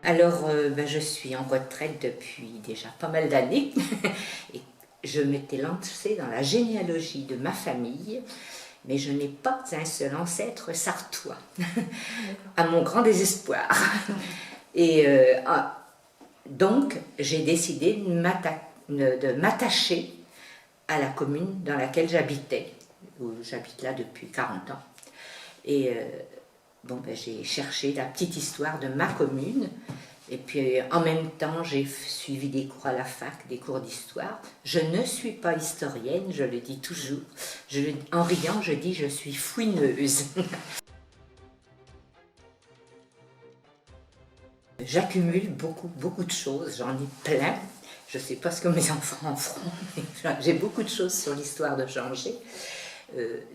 Alors, je suis en retraite depuis déjà pas mal d'années et je m'étais lancée dans la généalogie de ma famille, mais je n'ai pas un seul ancêtre sartois, à mon grand désespoir. Et donc, j'ai décidé de m'attacher à la commune dans laquelle j'habitais, où j'habite là depuis 40 ans. Et j'ai cherché la petite histoire de ma commune. Et puis en même temps, j'ai suivi des cours à la fac, des cours d'histoire. Je ne suis pas historienne, je le dis toujours. En riant, je dis je suis fouineuse. J'accumule beaucoup de choses, j'en ai plein. Je ne sais pas ce que mes enfants en feront, mais j'ai beaucoup de choses sur l'histoire de Changé.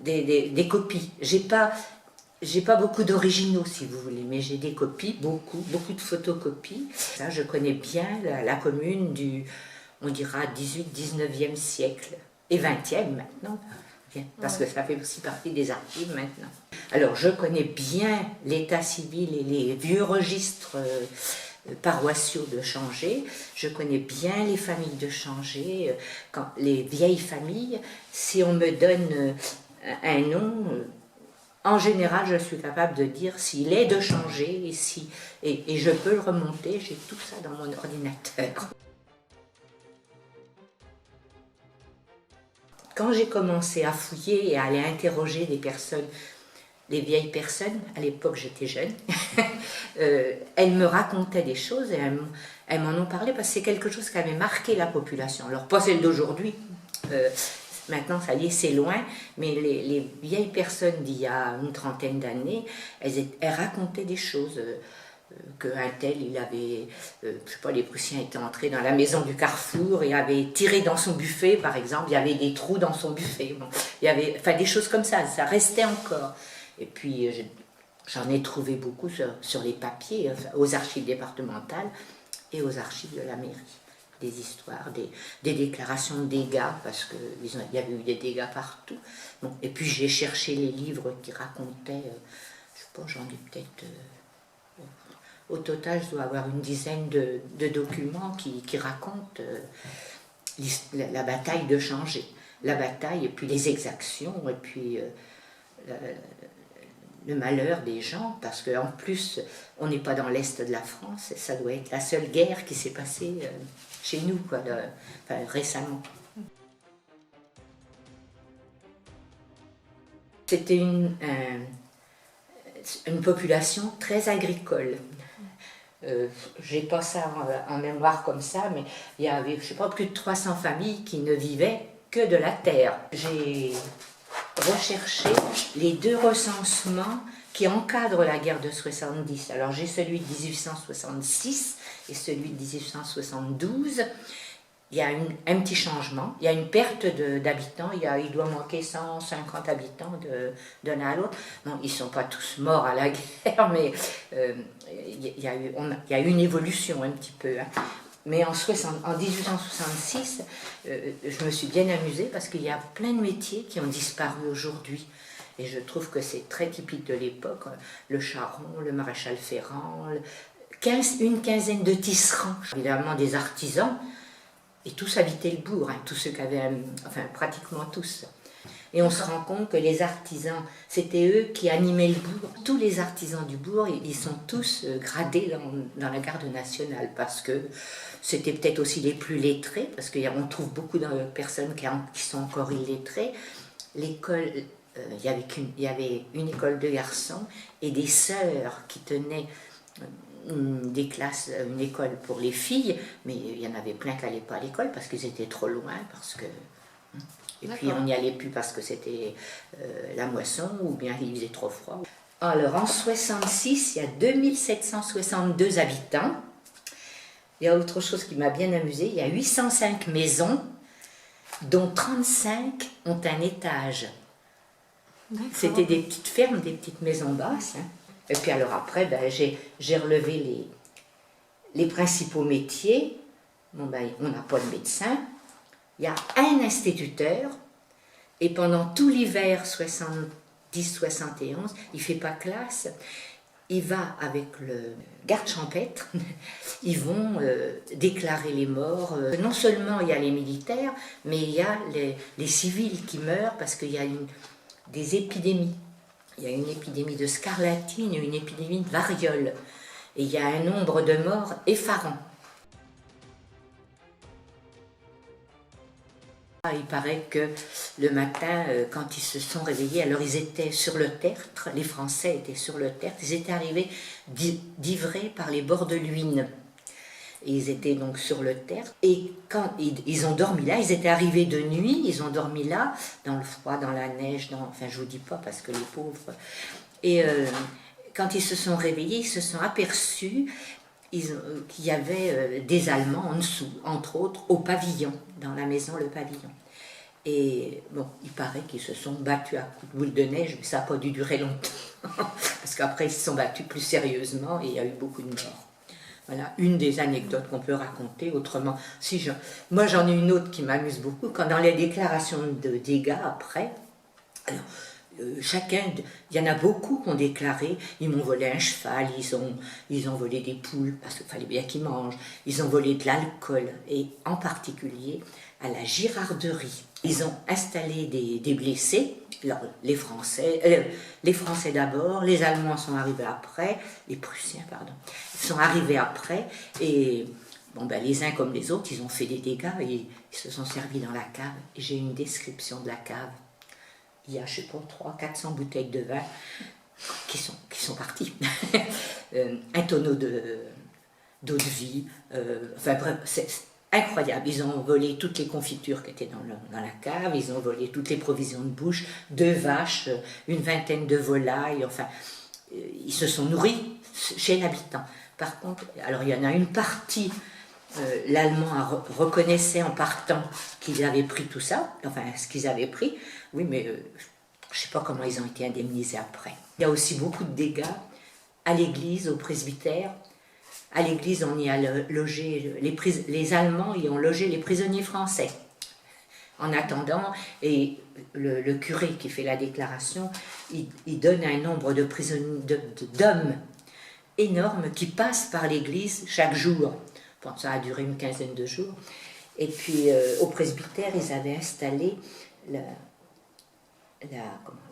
Des copies. J'ai pas beaucoup d'originaux, si vous voulez, mais j'ai des copies, beaucoup de photocopies. Ça, je connais bien la commune on dira, 18-19e siècle, et 20e maintenant, parce que ça fait aussi partie des archives maintenant. Alors, je connais bien l'état civil et les vieux registres paroissiaux de Changé. Je connais bien les familles de Changé, les vieilles familles. Si on me donne un nom... En général, je suis capable de dire s'il est de Changé et je peux le remonter, j'ai tout ça dans mon ordinateur. Quand j'ai commencé à fouiller et à aller interroger des personnes, des vieilles personnes, à l'époque j'étais jeune, elles me racontaient des choses et elles m'en ont parlé parce que c'est quelque chose qui avait marqué la population. Alors pas celle d'aujourd'hui, maintenant, ça y est, c'est loin, mais les vieilles personnes d'il y a une trentaine d'années, elles racontaient des choses. Qu'un tel, il avait, je sais pas, les Prussiens étaient entrés dans la maison du Carrefour et avaient tiré dans son buffet, par exemple, il y avait des trous dans son buffet. Bon, il y avait, enfin, des choses comme ça restait encore. Et puis, j'en ai trouvé beaucoup sur les papiers, aux archives départementales et aux archives de la mairie. Des histoires, des déclarations de dégâts, parce qu'il y avait eu des dégâts partout. Bon, et puis j'ai cherché les livres qui racontaient, je sais pas, j'en ai peut-être... au total, je dois avoir une dizaine de documents qui racontent la bataille de Changé. La bataille, et puis les exactions, et puis le malheur des gens, parce qu'en plus, on n'est pas dans l'Est de la France, et ça doit être la seule guerre qui s'est passée chez nous, récemment. C'était une population très agricole. J'ai pas ça en mémoire comme ça, mais il y avait, je sais pas, plus de 300 familles qui ne vivaient que de la terre. J'ai recherché les deux recensements qui encadrent la guerre de 70. Alors j'ai celui de 1866 et celui de 1872. Il y a un petit changement, il y a une perte d'habitants, il doit manquer 150 habitants d'un à l'autre. Bon, ils ne sont pas tous morts à la guerre, mais il y a eu une évolution un petit peu. Hein. Mais en 1866, je me suis bien amusée parce qu'il y a plein de métiers qui ont disparu aujourd'hui. Et je trouve que c'est très typique de l'époque. Le charron, le maréchal ferrant, une quinzaine de tisserands, évidemment des artisans. Et tous habitaient le bourg, hein, tous ceux qui avaient, enfin pratiquement tous. Et on se rend compte que les artisans, c'était eux qui animaient le bourg. Tous les artisans du bourg, ils sont tous gradés dans la garde nationale parce que c'était peut-être aussi les plus lettrés, parce qu'on trouve beaucoup de personnes qui sont encore illettrées. L'école, il y avait une école de garçons et des sœurs qui tenaient des classes, une école pour les filles, mais il y en avait plein qui n'allaient pas à l'école parce qu'ils étaient trop loin, et puis on n'y allait plus parce que c'était la moisson ou bien il faisait trop froid. Alors en 66, il y a 2762 habitants. Il y a autre chose qui m'a bien amusée, il y a 805 maisons, dont 35 ont un étage. C'était des petites fermes, des petites maisons basses. Hein. Et puis alors après, j'ai relevé les principaux métiers. Bon, on n'a pas de médecin. Il y a un instituteur. Et pendant tout l'hiver 70-71, il ne fait pas classe. il va avec le garde champêtre, ils vont déclarer les morts. Non seulement il y a les militaires, mais il y a les civils qui meurent parce qu'il y a des épidémies. Il y a une épidémie de scarlatine et une épidémie de variole. Et il y a un nombre de morts effarant. Il paraît que le matin, quand ils se sont réveillés, alors ils étaient sur le tertre, les Français étaient sur le tertre, ils étaient arrivés d'ivrés par les bords de l'Huine. Et ils étaient donc sur le tertre, et quand ils ont dormi là, ils étaient arrivés de nuit, ils ont dormi là, dans le froid, dans la neige, enfin je vous dis pas parce que les pauvres... Et quand ils se sont réveillés, ils se sont aperçus qu'il y avait des Allemands en dessous, entre autres au pavillon, dans la maison le pavillon. Et bon, il paraît qu'ils se sont battus à coups de boule de neige, mais ça n'a pas dû durer longtemps, parce qu'après ils se sont battus plus sérieusement et il y a eu beaucoup de morts. Voilà, une des anecdotes qu'on peut raconter. Autrement, moi j'en ai une autre qui m'amuse beaucoup, quand dans les déclarations de dégâts après, alors, il y en a beaucoup qui ont déclaré, ils m'ont volé un cheval, ils ont volé des poules, parce qu'il fallait bien qu'ils mangent, ils ont volé de l'alcool, et en particulier à la girarderie. Ils ont installé des blessés, alors, les Français d'abord, les Allemands sont arrivés après, les Prussiens, pardon, sont arrivés après, et bon, ben, les uns comme les autres, ils ont fait des dégâts, et ils se sont servis dans la cave, et j'ai une description de la cave. Il y a, je ne sais pas, 300-400 bouteilles de vin qui sont parties. Un tonneau d'eau de vie. Enfin bref, c'est incroyable. Ils ont volé toutes les confitures qui étaient dans la cave, ils ont volé toutes les provisions de bouche, 2 vaches, une vingtaine de volailles. Enfin, ils se sont nourris chez l'habitant. Par contre, alors il y en a une partie... l'Allemand reconnaissait en partant qu'ils avaient pris tout ça, enfin ce qu'ils avaient pris, oui, mais je ne sais pas comment ils ont été indemnisés après. Il y a aussi beaucoup de dégâts à l'église, au presbytère. À l'église, on y a logé, les Allemands y ont logé les prisonniers français. En attendant, et le curé qui fait la déclaration, il donne un nombre de prisonniers, d'hommes énormes qui passent par l'église chaque jour. Bon, ça a duré une quinzaine de jours. Et puis au presbytère, ils avaient installé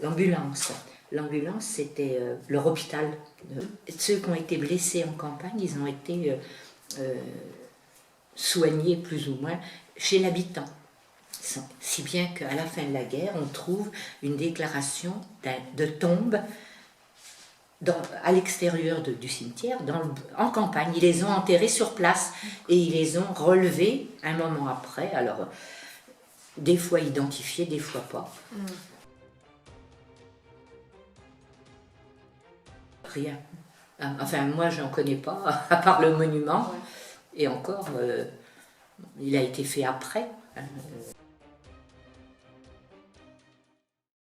l'ambulance. L'ambulance, c'était leur hôpital. Ceux qui ont été blessés en campagne, ils ont été soignés plus ou moins chez l'habitant. Si bien qu'à la fin de la guerre, on trouve une déclaration de tombe à l'extérieur du cimetière, en campagne. Ils les ont enterrés sur place et ils les ont relevés un moment après. Alors, des fois identifiés, des fois pas. Rien. Enfin, moi, j'en connais pas, à part le monument. Ouais. Et encore, il a été fait après.